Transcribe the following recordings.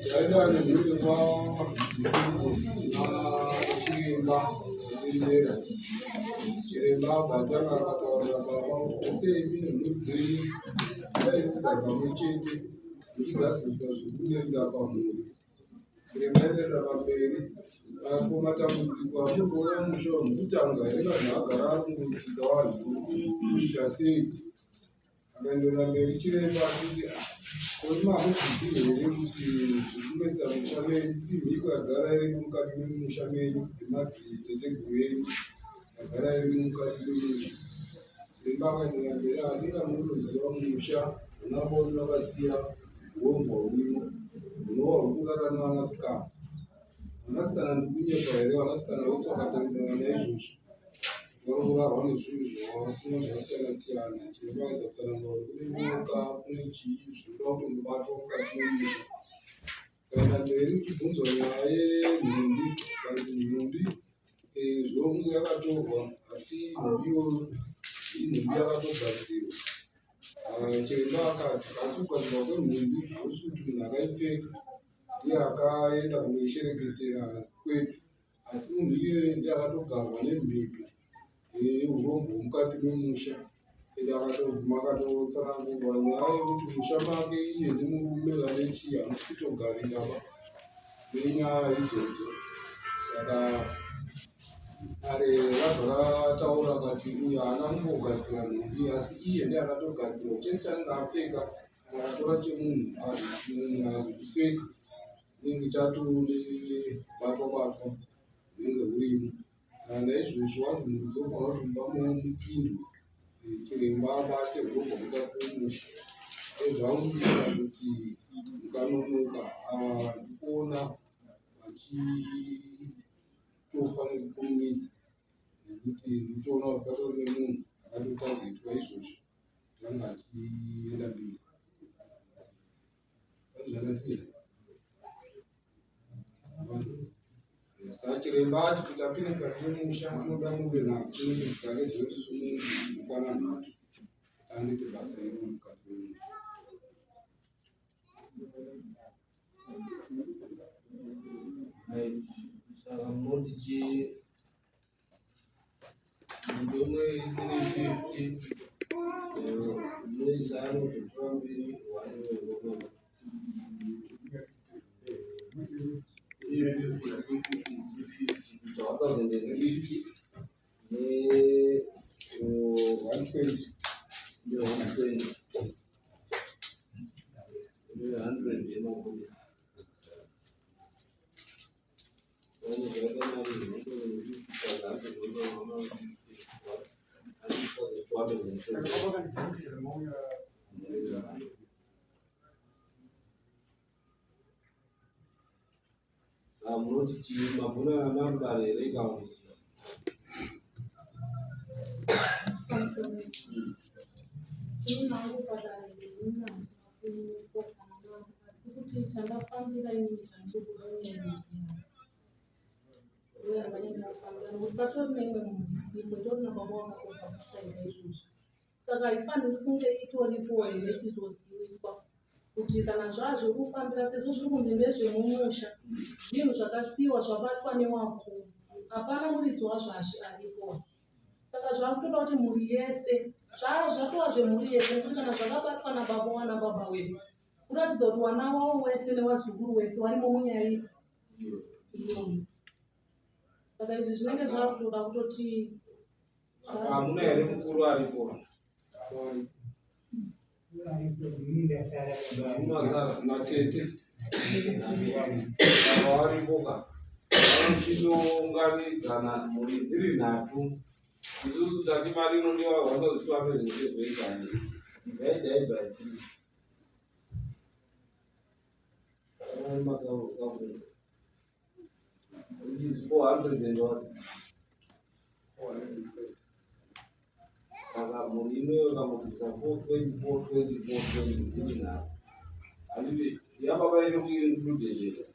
Chaenda nekuimba chiremba chirembera chiremba batanga akataurira baba kuti sei mine nhunhu dzenyu dai kuda pamwe chete muchigadziswa zvekunetsa pamhuri. Chiremba enderera pamberi ako matambudziko amukuona musha wemutanga ena zvaagara ari kungoitika vanhu kuita sei. Akaenderera mberi chiremba achiti kuri mamuzvizivi here kuti zvikunetsa musha menyu imhiko yagara irimo mukati memusha menyu nemadziteteguru enyu yagara irimo mukati memusha. Chiremba akaenderera mberi handina munoziva musha unaboni vakasiya uombwa urimo hunova huri kurara nevanasikana. Vanasikana ndikunyepa here? Vanasikana vese vakatambirana naizvozvo varongorarwa nezvinhu zvavasina zvasiyana siyana. Chiremba akaita kutsanangura kuti kune nyoka kune chii zvinoda kutongobatwa mukati memusha. Kaenda mberi uchibvunzwa nyaya yenhumbi kanzi nhumbi zvongu yakatorwa asi nhumbiyo inhumbi yakatogadzirwa. Chiremba akati asi kugadzirwa kwenhumbi hausi kuti munhu akaipfeka ndiye akaenda kunoishereketera kwetu, asi munhu iyeye ndiye akatogarwa nemhepo urombo mukati memusha. Ende akatovhuma akatotsanangurwa nyaya yekuti musha make iye nemurume vane chii hamusi kutogariraba nenyaya idzodzo. Saka kare vabva vataura kati uyu haana kumbogadzira nhumbi asi iye ndiye akatogadzirwa. Chese chanenge apfeka kana akatora chemunhu kupfeka inenge chatone batwa hunenge hurimo. Kana naizvozvo wanzi munhu uzofanira kuti mubamupindu chiremba abate urombo mukati memusha ezvaungira kuti mukanonoka kuona vachitofa nekukurumidza nekuti mutoona kuti patori nemunhu akatotargetwa izvozvo tanga achienda mberi zvakasiyana. Saka chiremba ati kuti apinde mukati memusha anoda mombe nhatu kunenge dzake dzerusumu kukwana nhatu anoite basa iro mukati memusha. Saka munoti mudomwe 350 nezano kutora mbiri wanoona 350 ne 120 munoti chii mabhuna anambare rekauni chandafambira inini chandikuronyera patori neimwe mudhisiko torina baba wakatoka kushaira izvozvo. Saka haifaniri kunge itoripo here chizoziviswa kuti kana zvazvo kufambira sezvo zviri kunzi ndezvemumusha zvinhu zvakasiyiwa zvabatwa nevakuru hapana muridzi wazvo aripo. Saka zvakutoda kuti mhuri yese zvatova zvemhuri yese kuti kana zvakabatwa nababa wanababa wedu kuratidza kuti wana wavo wese newazukuru wese warimo munyaya iyoyo. Saka izvi zvinenge zvakutoda kutoti hamuna here mukuru aripo matete avaripoka vanochizounganidzana mhuri dziri nhatu. Isusu tati mari inodiwa vanozvitwapezvesezveitani gaidhaibhaisii which is 400 and what. Saka mhuri imweyo kamubvisa 420 dziri nhatu handiti yababa ine kuiri kudhezhera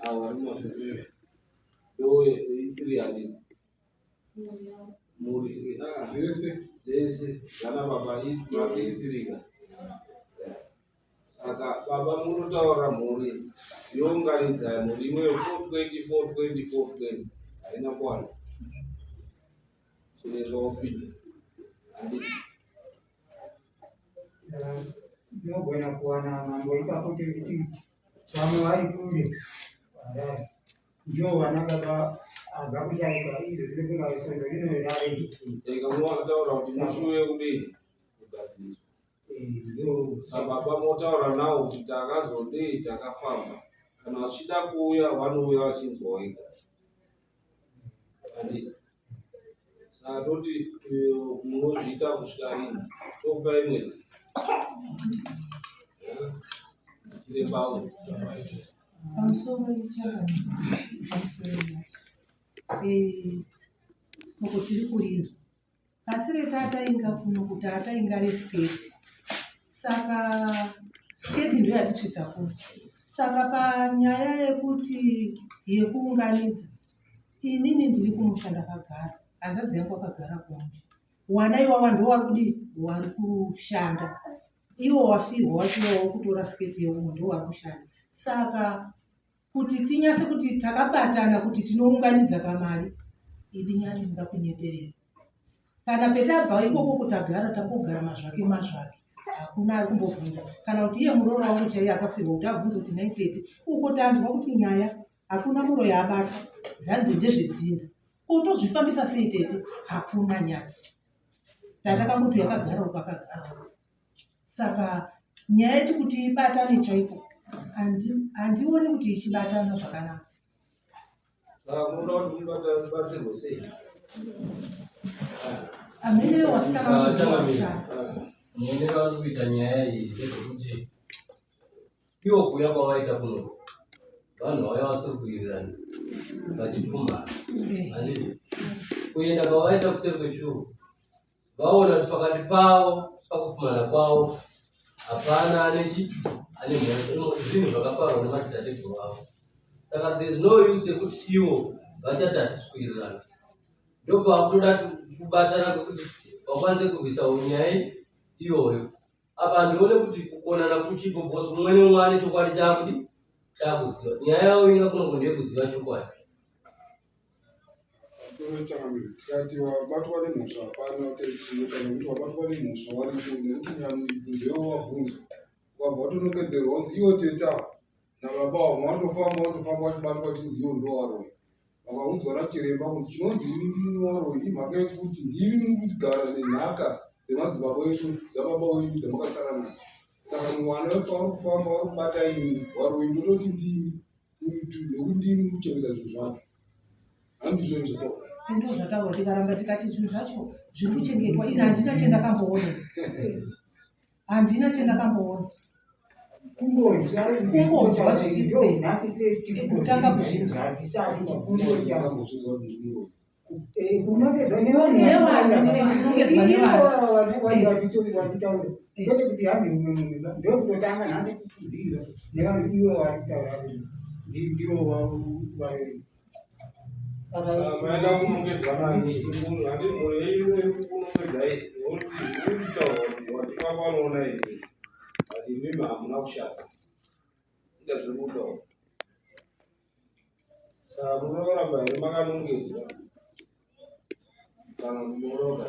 awa rimashokera ndo 300 muri dzese kana baba makiitirika. Saka baba munotaura mhuri younganidza mhuri imweyo 420 haina kuwana chine zvaupinda ndinogona kuwana mambo ipapo kuti vamwe vari kure ndivo vana baba abva kutarika izvo zvinogona ikamuwataura kuti mushuve kudii kugadziswa sababa motaura nawo kuti takazodei takafamba kana vachida kuuya vanouya vachinzwa wega andi saka toti munozviita kusvika rini tokupai mwedzi chirembawo pamusoro uko tiri kurinzwa pasi retata inga kuno kuti atainga resiketi saka siketi ndo yatisvitsa kuno saka panyaya yekuti yekuunganidza inini ndiri kumushanda kagara hanzvadzi yangu akagara kunje wana iwawa ndo wari kushanda iwo wafirwa wachiwawo kutora siketi yeumwe ndo wari kushanda saka kuti tinyase kuti takabatana kuti tinounganidza kamari ini nyati ndingakunyeperera kana petabva ikoko kutagara takogara mazvake hakuna ari kumbobvunza kana kuti iye muroora wangu chaiye akafirwa kuti abvunza kuti naitete uko tanzwa kuti nyaya hakuna muro yaabata zanze ndezvedzinza kutozvifambisa sei tete hakuna nyati tatakangoto yakagara uko akagara saka nyaya yeti kuti ibatane chaiko handioni kuti ichibatana zvakanaka munoda kuti mubatsirwe sei amene wasikana muonero vari kuita nyaya iyi ndezvekuti iwo kuuya kwavaita kuno vanhu vauya vasiri kuwirirana vachipumhana handiti kuenda kwavaita kuseri kwechuru vaona kuti pakati pavo pakupumhana kwavo hapana ane zvinhu zvakafarwa nemadzitateguru vavo saka there is no use yekuti ivo vachati hatisi kuwirirana ndopakutoda kubatana kwekuti vakwanise kurwisa unyaya iyoyo apa ndione kuti kukonana kuchipo because umwe neumwe ane chokwadi chakuti chakuziva nyaya yavo inga kuno ndeyekuziva chokwadi tikati wabatwa nemhosva hapana teichiye kana kuti wabatwa nemhosva waripo nekuti nyamubvunzewo wabvunza wabva watonongedzerwa kunzi iwo teta nababa wamwe wandofamba wachibatwa chinzi iwo ndo waroi vakaunzwa nachiremba kunzi chinonzi ini waroi imhaka yekuti ndimi muri kutigara nenhaka dzemadzibaba edu dzababa wenyu dzamakasara nadzo saka mwana wepauri kufamba wari kubata imi waroi ndototi ndimi uritu nekuti ndimi kuchengeta zvinhu zvacho handizvo zvako ndo zvataura tikaramba tikati zvinhu zvacho zviri kuchengetwa ini handina chendakamboona kungonzwa kutanga kuzvinzwa kunongedzwa nevanhu kuti hambe mumwe munhu ndokutotanga nhande kukudzira nevanhu ivo vari kutaura ndivo maenda kunongedza nani handi mhuri yenyu kunongedzai nokuti urikutaura kuti watifamba wanoona iri ati mimi hamuna kushata inga zviri kutaura saka munoramba here makanongedzwa kana munoramba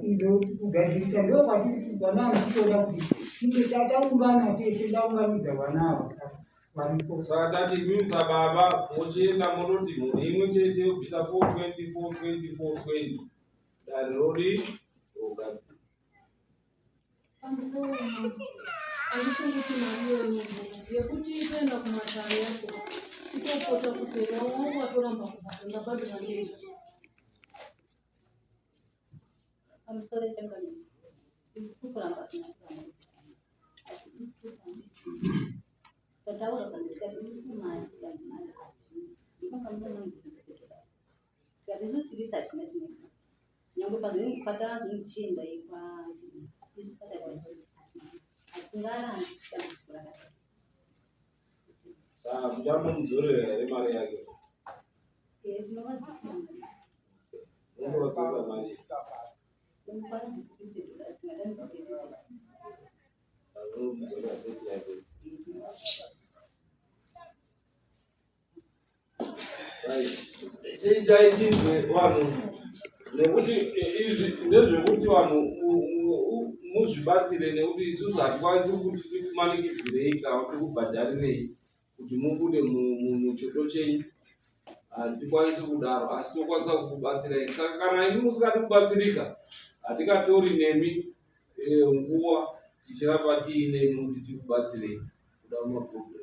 izvo kugadzirisa ndo kwatiri vana vachitoda kuti tinge tataungana teshe taunganidza vana ava varipo saka tati mimi sababa mochienda munoti mhuri imwe chete yobvisa 420 dani rodi rogadzira handifungi kuti mari yenyu yekuti toenda kumatare yacho titopota kusera wangu watoramba kubvasa ndabhadhira ndega pamusoro changani kuramba tataura pandikati usumari kadzimai hati ipakamutamanzisikusekebasa tikati zvinosirisa hatina chinekati nyangwe patava zvinhu zvichienda ikwa hatingarambi dambudziko rakadai saka muchamudzorera here mari yake tinovadzisina ungoratidza mari Umukwanisa $60 tingadanisa $30. anomudzora 30 yake. Chaichizwe vanhu nekuti izvi ndezvekuti vanhu muzvibatsire nekuti isusu hatikwanisi kuti tikumanikidzirei kana kuti tikubhadharirei kuti mubude muchoto chenyu. Hatikwanisi kudaro asi tokwanisa kukubatsirai. Saka kana imi musingadi kubatsirika hatikatori nemi nguva tichiramba tiinemi kuti tikubatsirei kuda maproblems.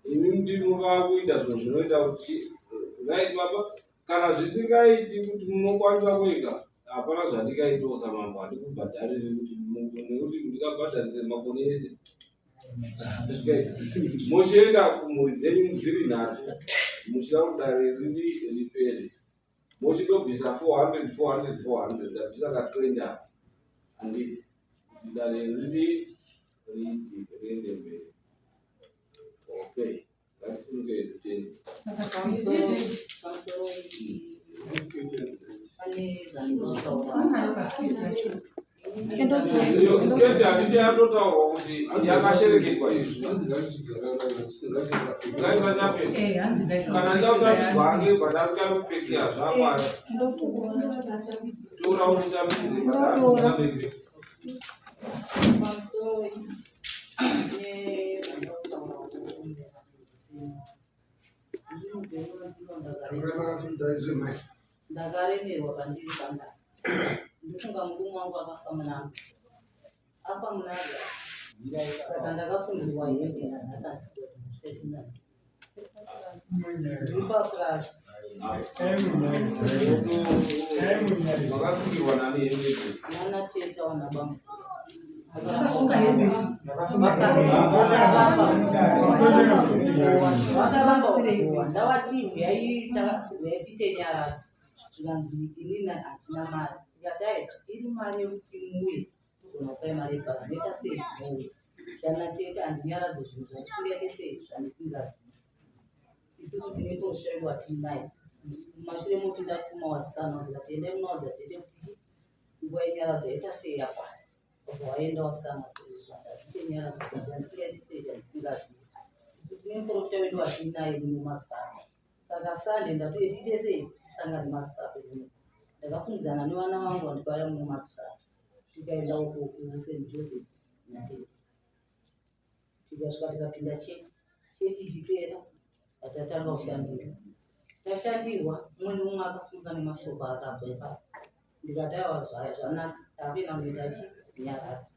Imi ndinokaa kuita zvinhu zvinoita kuti right baba kana zvisingaiti kuti munokwanisa kuika hapana zvandikaitosa mambo handikubhadharire kuti nekuti ndikabhadharire makore ese mochienda kumhuri dzenyu dziri nhatu muchida kudare riri ripere mochidobvisa 400 ndabvisa ka20 handiti dare riri riiti riende mberi. Okay, ngatisimukei tutende. Sketi handiti yatotaurwa kuti yakashereketwa izvi. Kana ndauta zvibhange pandasingakupekea zvamwari tora uchitambidzire padaaameke ndakaremerwa pandiri panda ndofunga murume wangu akafa munanga afa munanga saka ndakasungirwa hembe ndipapurasi makasungirwa nani hembe nana teta wanabamba Akasunga hembe vakavamba ndavati yaititenyaradzi zvikanzi inini hatina mari ikadai iri mari yekuti muye togona kupai mari yebhazi noita sei muuye zvanatete handinyaradze zvinhu zvandisingaite sei zvandisingazivi isusu tine toshairwa tinaye mumashure moti ndatuma wasikana ndikati endai munaudza tete kuti nguva yenyaradzo yaita sei yakwana waenda wasikana zvandazvitenyaradze zvandisingaite sei zvandisingazivi isu tine muprofita wedu watinaye mumakusana saka sande ndatoye tiite sei tisangane makusape muno ndakasumudzana nevana vangu vandikauya muno makusape tikaenda uko kuSt Joseph natete tikasvika tikapinda chechi chipera atatanga kushandira tashandirwa umwe neumwe akasunga nemashoko akabva ipapo ndikataiwa zvanaka tapenda kuita chinyaradzi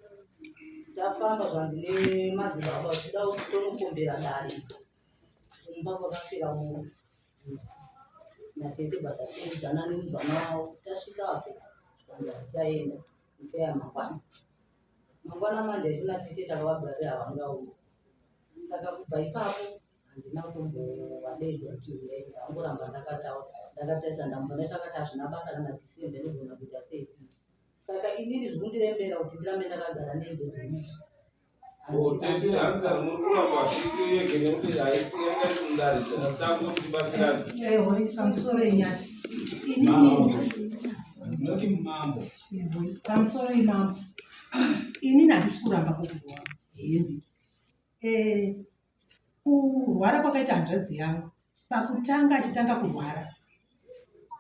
tafamba zvanzi nemadzibaba tida kuti tonokombera dare kumba kwakapera munhu natete batasenzana nemuzana wavo tasvikapo zvandachaenda isaya mangwana manje achina tete takavabharira havangauya saka kubva ipapo handina kutombovadedza kuti uyai ndangoramba ndakataura ndakatarisa ndambona chakati hazvina basa kana December ndogona kuita sei saka inini zvikundirembera kuti ndirambe ndakagara nehembe dzemidzo tete hanza muri kuramba zviyege nekuti haisiyenga kundari tango tibatsirani pamusoro yenyati noti mambo pamusoro yemambo inini handisi kuramba kukurwa hembe kurwara kwakaita hanzvadzi yangu pakutanga achitanga kurwara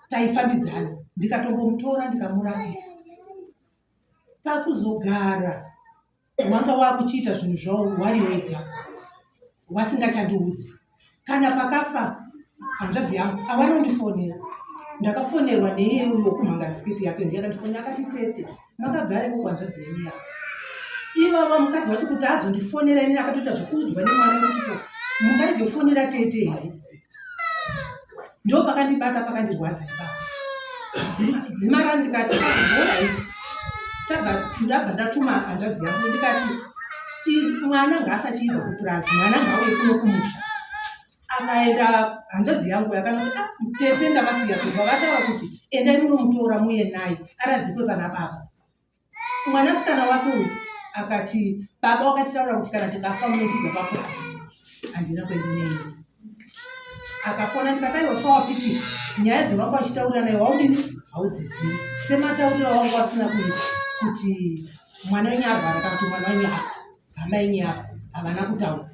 taifambidzana ndikatombomutora ndikamurambisa pakuzogara wanga wakuchiita zvinhu zvavo wari wega wasingachandiudzi kana pakafa hanzvadzi yangu avanondifonera ndakafonerwa neyeuyo kumhangara siketi yake ndiyakandifonera akati tete makagareko kwanzvadzi yenyu yafa ivava mukadzi wacho kuti azondifonera inini akatoita zvokuudzwa nemwana wekutiko mungarege kufonera tete here ndo pakandibata pakandirwadza ibaba dzima randikati oraiti ndabva ndatuma hanzvadzi yangu ndikati mwana ngaasachiibva kupurazi mwana ngaauye kuno kumusha akaenda hanzvadzi yangu yakanoti tete ndavasiya kubva vataura kuti endai munomutora muye naye aradzikwe pana baba mwanasikana wake uyu akati baba wakatitaura kuti kana tikafa munotiga papurazi handina kwendinei akafona ndikataiwa sawapikisa nyaya dzavanga vachitaurira naye waudini haudzizivi sematauriro wangu asina kuita kuti mwana wenyu arwara kana kuti mwana wenyu afa hama yenyu afa havana kutaura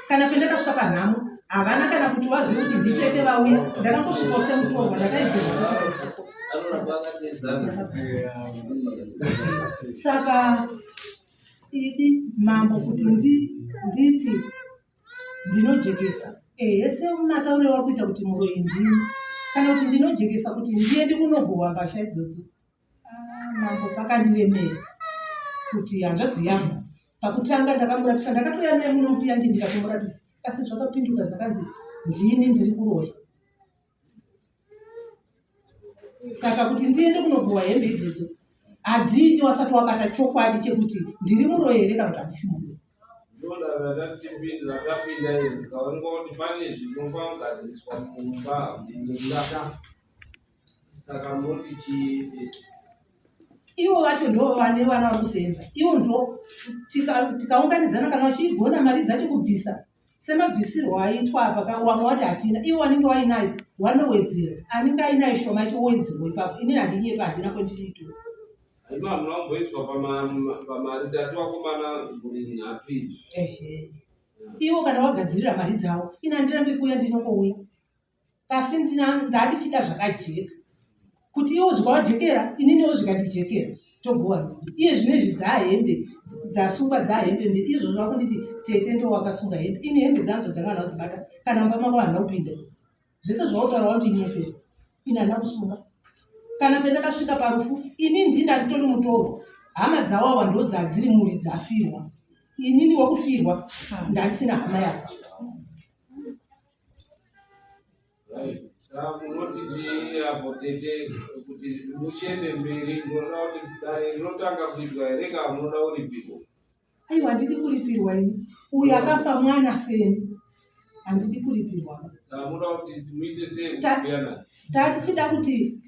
kana pendakasvika panhamo havana kana kuti wazivi kuti nditete vauya ndakangosvikawo semutorwa ndakaidzirwa saka idi mambo kuti nditi ndinojekesa sematauriro wari kuita kuti muroi ndini kana kuti ndinojekesa kuti ndiende kunogohwa mbasha idzodzo mambo pakandiremera kuti hanzvadzi yangu pakutanga ndakamurapisa ndakatoya naye muno kuti yandi ndikatomurapisa asi zvakapinduka zvakanzi ndini ndiri kuroya saka kuti ndiende kunogohwa hembe idzodzo hadziiti wasati wabata chokwadi chekuti ndiri muroyi here kana kuti handisi muroyi ndakapinda iyi kaoneka kuti pane zvinofagadziriswa mumba saka munoti chiite ivo vacho ndo vane vana vari kusenza ivo ndo tikaunganidzana kana vachigona mari dzacho kubvisa semabvisirwo aitwa apa wamwe wati hatina ivo vanenge vainayo vanowedzera anenge ainayo shoma yacho owedzerwa ipapo inini handinyepa handina kwendinoitora haino hamuna kumboiswa pamari tatu vakomana guri nhatu idzi ivo kana vagadzirira mari dzavo ina handirambi kuuya ndinongouya pasi ndatichida zvakajeka kuti ivo zvikavajekera ininiwo zvikandijekera togohwa nhumbi iye zvinezvi dzahembe dzasungwa dzahembe mberi izvozvo vakunditi tete ndo wakasunga hembe ine hembe dzangu dzatanga nakudzibata kana mumba mako handina kupinda zvese zvautaura kuti inyepera ine handina kusunga kana pendakasvika parufu ini ndinda nditori mutoro hama dzawawa ndo dzadziri muri dzafirwa inini wakufirwa ndandisina hama yafa saka munotiti apo tete kuti muchiende mberi ndinoda kuti dare rinotanga kuitwa here kana munoda kuripirwa aiwa handidi kuripirwa ini uyu akafa mwana seni handidi kuripirwa saka munoda kuti muite sei kuyanana tatichida kuti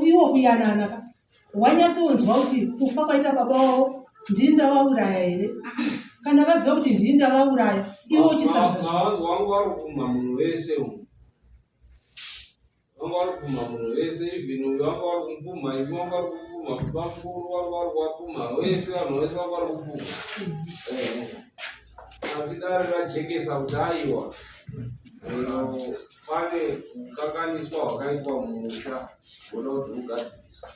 iwo kuyanana wanyatsonzwa kuti kufa kwaita baba wavo ndini ndavauraya here kana vaziva kuti ndini ndavauraya iwo chisavanzi wangu vari kumha munhu wese vanga vari kupumha munhu wese even uyu vanga vari kupumha imi vanga vari kupumha bamukuru vanga vari kuwapumha wese vanhu vese vanga vari kupumha asi dare rajekesa kuti aiwa pane kukanganiswa hwakaitwa mumusha voda kuti ugadziriswa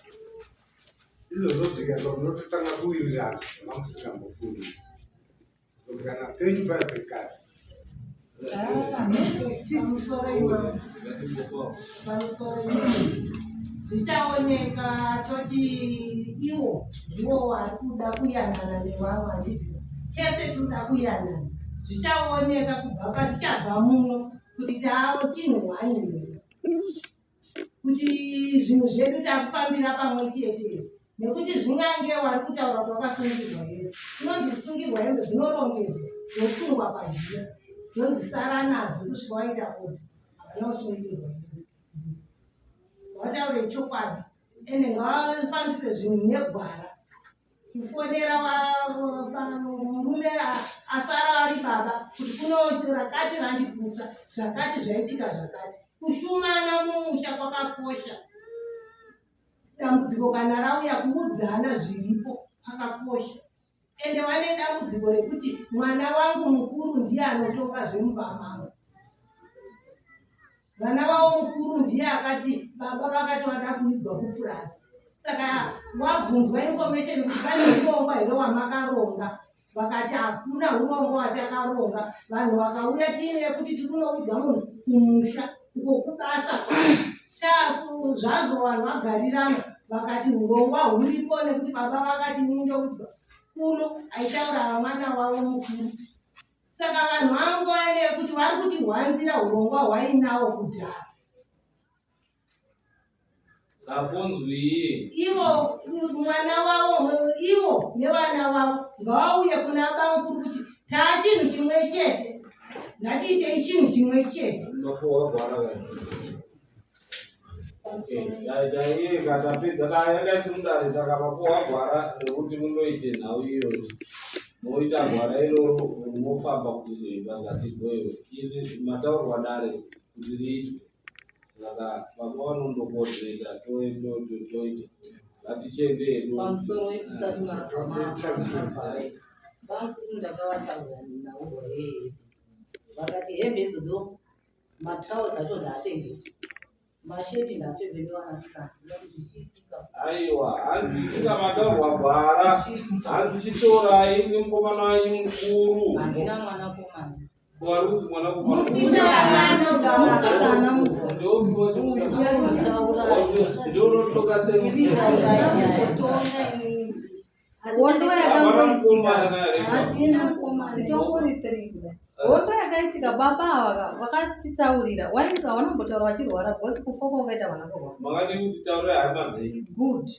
izvozvo zvikaitwa munototanga kuwirirana mamusingambofundi kana penyu paepekari zvichaoneka toti iwo ndiwo vari kuda kuyanana nevamwe handiti chese tinoda kuyanana zvichaoneka kubva patichabva muno kuti taavo chinhu hwanyire kuti zvinhu zvedu takufambira pamwe chete nekuti zvingange wari kutaura kuti wakasungirwa here inonzi kusungirwa hembe dzinorongedzwa dzosungwa pazhiya dzonzisara nadzo kusvika waita kuti havana kusungirwa hembe wataure chokwadi ende ngavafambise zvinhu negwara kufonera murume asara ari baba kuti kuno rakati randipfusa zvakati zvaitika zvakati kushumana mumusha kwakakosha dambudziko kana rauya kuudzana zviripo pakakosha ende vane dambudziko rekuti mwana wangu mukuru ndiye anotonga zvemumba mavo vana vavo mukuru ndiye akati baba vakati vada kuibva kupurasi saka wabvunzwa information kuti pane urongwa here wamakaronga vakati hakuna urongwa watakaronga vanhu vakauya tiine kuti tikunoudza munhu kumusha uko kubasa tafu zvazo vanhu vagarirana vakati urongwa huripo nekuti baba vakati nindoudza kuno aitaura mwana wavo mukuru saka vanhu vangoene kuti vari kuti hwanzira urongwa hwainawo kudhara aponzwi ivo mwana wavo ivo nevana vavo ngavauye kuna bamukuru kuti taa chinhu chimwe chete ngatiitei chinhu chimwe chete daiye katapedza dai yakaisi mudare saka mapo wagwara nekuti munoite nhau iyoyo moita gwara iroro mofamba kuti vangatigoiwe iri mataurwa dare kuti riitwe. Saka baba vanondokodzera toite ngatichende pamusoro wekutsati mavharai vakuru ndakavataura nauro vakati hembe idzodzo matrauzi acho ndaatengeswa masheti ndapfembe nevanasikana aiwa hanzi inga mataurwa gwara hanzi chitorai nemukomana wanyu mukuru handina mwanakomana wari kuti mwanakomana ndinotoka hondo yakaitika baba ava vakatitaurira wainga vanambotaura vachirwara gosi kufoka wakaita vanakorwara makadi kutitaura hama dzenyu good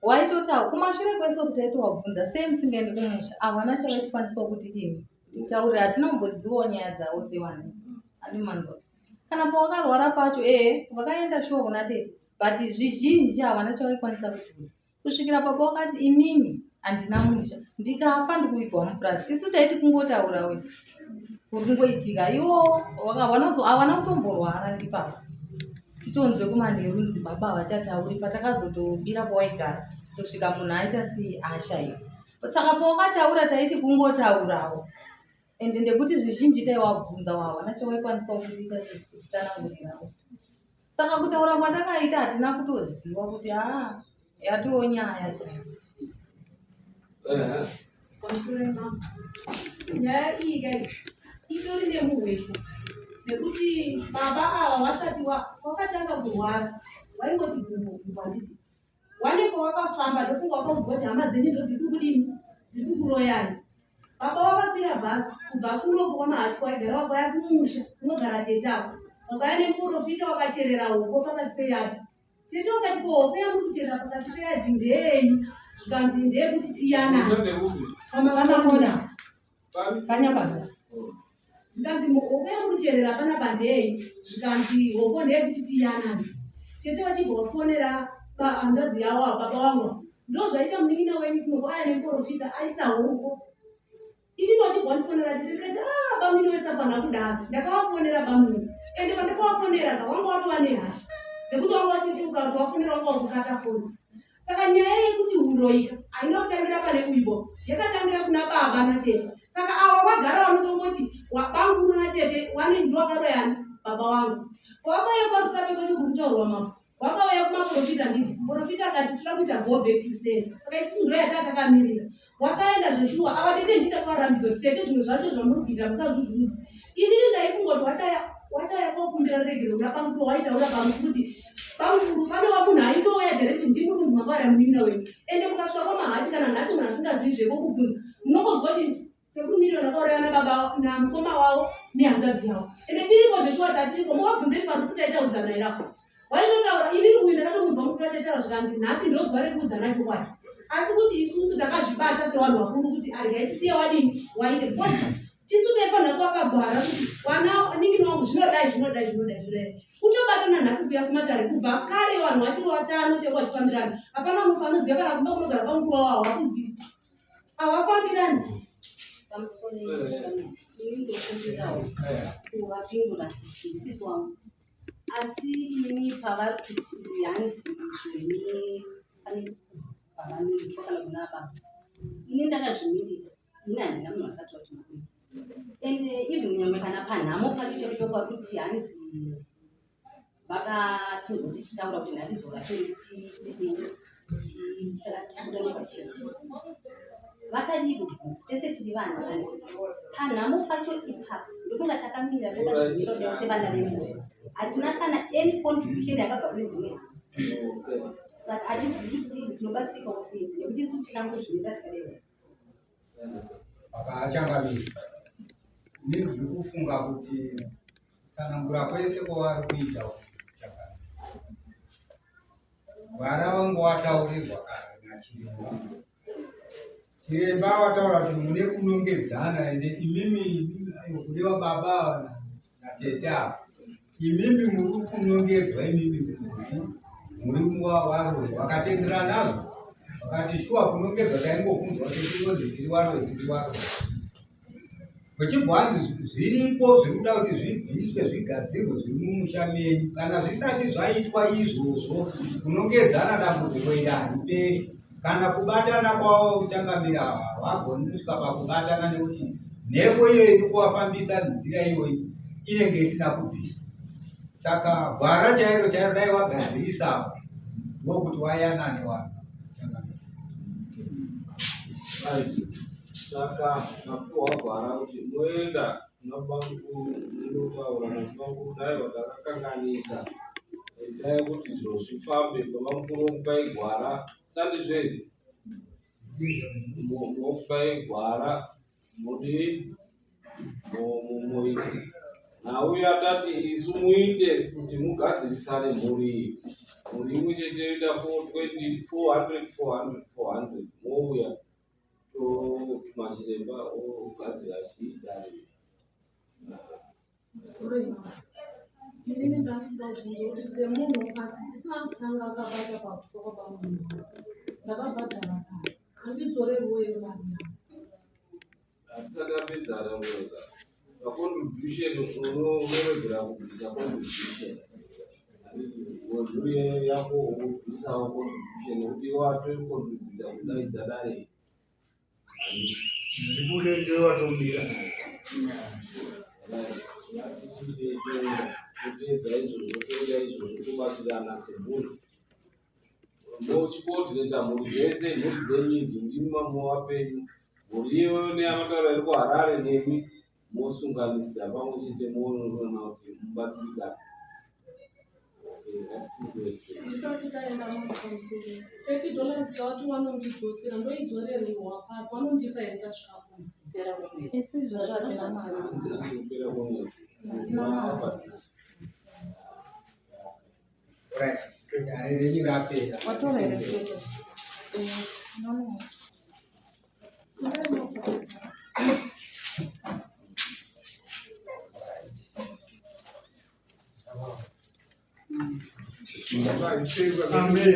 waitotaura kumashure kwese kuti aiti wabvunza sei musingaendi kumusha havana chavaitikwanisawo kuti ini titaurira hatinambozivawo nyaya dzavo sevana animanzwa kana pavakarwara pacho vakaenda shuwa kuna tete but zvizhinji havana chavaikwanisa kubvunza kusvikira papa wakati inini handina musha ndikafa ndikuigwa mupurasi isu taiti kungotaura wese kungoitika iwo havana kutomborwara ndipapa titonzwe kumanherunzi baba vachatauri patakazotobira pawaigara tosvika munhu aita seashaiwa saka pawakataura taiti kungotaurawo ende ndekuti zvizhinji taiwabvunza wavana chawaikwanisa kuita sekutanangurirawo saka kutaura kwatakaita hatina kutoziva kuti yatoo nyaya chaiyo. Nyaya iyi guys itori nemuhwesho nekuti baba ava wasati wakatanga kurwara waingoti gumbo wane kwawakafamba ndofunga wakaudzwa kuti hama dzenyu ndo dziri kuroyani. Baba wakakwira bhasi kubva kuno kwamahachi kwaigara wakwaya kumusha kunogara tete ako wakaya nemuprofita wakacherera huko pakati peyadhi. Tete wakati ko hope yamuri kucherera pakati peyadhi ndei zvikanzi ndeyekuti tiyana Pamakona. Panyabaza. zvikanzi hope yamuri kucherera panapa ndei zvikanzi hoko ndeyekuti tiyana. Tete wachibva wafonera pahanzvadzi yawo baba wangu ndozvaita munin'ina wenyu kuno kwaya nemuprofita aisa huko. Ini ndachibva ndifonera tete ndikati bamuni wese afana kudaro ndakavafonera bamuni ende pandakavafonera zvawanga watova nehasha dzekuti wanga wachiti ukati wafonera wanga wakukata foni. Saka nyaya yekuti huroika haina kutangira pane uibo yakatangira kuna baba natete. Saka ava vagara vanotongoti banguru natete wani ndowakaroyani baba wangu pawakauya parusape kuti kurutaurwa mapo wakauya kumaprofita nditi profita akati toda kuita go back to send. Saka isusu ndo yatatakamirira wakaenda zveshuwa ava tete ndida kuvarambidzo kuti tete zvimwe zvacho zvamuri kuita musazvuzvudzi. Inini ndaifunga kuti wachaya kokumbira regero kuna banguru waitaura banguru kuti banguru panova munhu aitouya direct ndimuri kunzi mangwara munin'ina wenyu ende mukasvika kwamahachi kana nhasi munhu asingazivi zvekokubvunza munongodzwa kuti sekuru miriyoni akauraya nababa namukoma wavo nehanzvadzi yavo ende tiriko zveshuwa tatiriko muvabvunzeni parufuta aitaudzana irako waitotaura inini uyu ndakatomunzwa mukuru achataura zvikanzi nhasi ndozuva rekuudzana chokwadi asi kuti isusu takazvibata sevanhu vakuru kuti arega tisiye wadini waite because tisu taifanira kuvakagwara kuti wana ningini wangu zvinodai kutobatana nhasi kuya kumatare kubva kare vanhu vachiri vatano cheko vachifambirana hapana mufa anoziva kana kumba kunogara pamukuru wavo havakuziva havafambirani. Ini ndofundirawo kuvapindura isisu wangu asi ini pavari kuti hanzi zveni pane pavanoitwa kana kuna basa ini ndakazvimirira ini handina munhu akati kuti makwiri ende even nyangwe kana panhamo pacho pakuti hanzi vakachizoti tichitaura kuti nhasi zuva racho tikuda nepachena vakadii kubvunza tese tiri vanhu hanzi panhamo pacho ipapo ndofunga takamira takazvimira sevana vemunhu hatina kana any contribution yakabva kune dzimwe saka hatizivi kuti tinobatsirikawo sei nekuti isu tinangozvimira tikadeva vakachangamira ini ndiri kufunga kuti tsanangura kwese kwavari kuita chakanaka vara vangovataurirwa kare nachiremba chiremba vataura kuti mune kunongedzana ende imimi kureva baba natete avo imimi muri kunongedzwa imimi muri varoi vakatenderanazvo Wakati shuwa kunongedza taingokunzwa kuti tinonzi tiri waro. Vechibvanzi zviripo zvirikuda kuti zvibviswe zvigadzirwe zviri mumusha menyu. Kana zvisati zvaitwa izvozvo kunongedzana dambudziko iri hariperi. Kana kubatana kwavo kuchangamira havagoni kusvika pakubatana nekuti mhepo iyo iri kuvafambisa nzira iyoyi inenge isina kubviswa. Saka gwara chairo chairo dai wagadzirisa ndokuti wayanane vanhu. Saka napuwa gwara kuti moenda unotaura nabangu dai vakakakanganisa dai kuti zviro zvifambe pamamukuru mupai gwara sandizveri mopai gwara mudi mumoita nauya tati isu muite kuti mugadzirisane muri imwe chete ita 400 mouya machiremba ogadzira chidare. Ini ndakubvunza kuti semunhu asina akabata pakufa pamunhu ndakabhadhara kare handidzorerwo ere mari hatisakapedzana mwega pacontribution unoregera kubvisa contribution wozviuye yako ubvisawo contribution nekuti watocontributa kudaidza dare Ndibude ndio watomira. Kutedza izvozvo toita izvozvo tobatsirana semunhu mochikodhineta mhuri dzese mhuri dzenyu idzi ndimi mamuvapenyu mhuri iyo neamataura iri kuharare nemi mosunganisira pamwe chete moona kuti mubatsirikana. ndisati taenda mupamusoro $30 yawati wanondidzosera ndoidzorerwa papo vanondipa here tasvika kuno Isizvo zvatina mari. Right, gare renyu rapera. Watora here skete? No. Amen.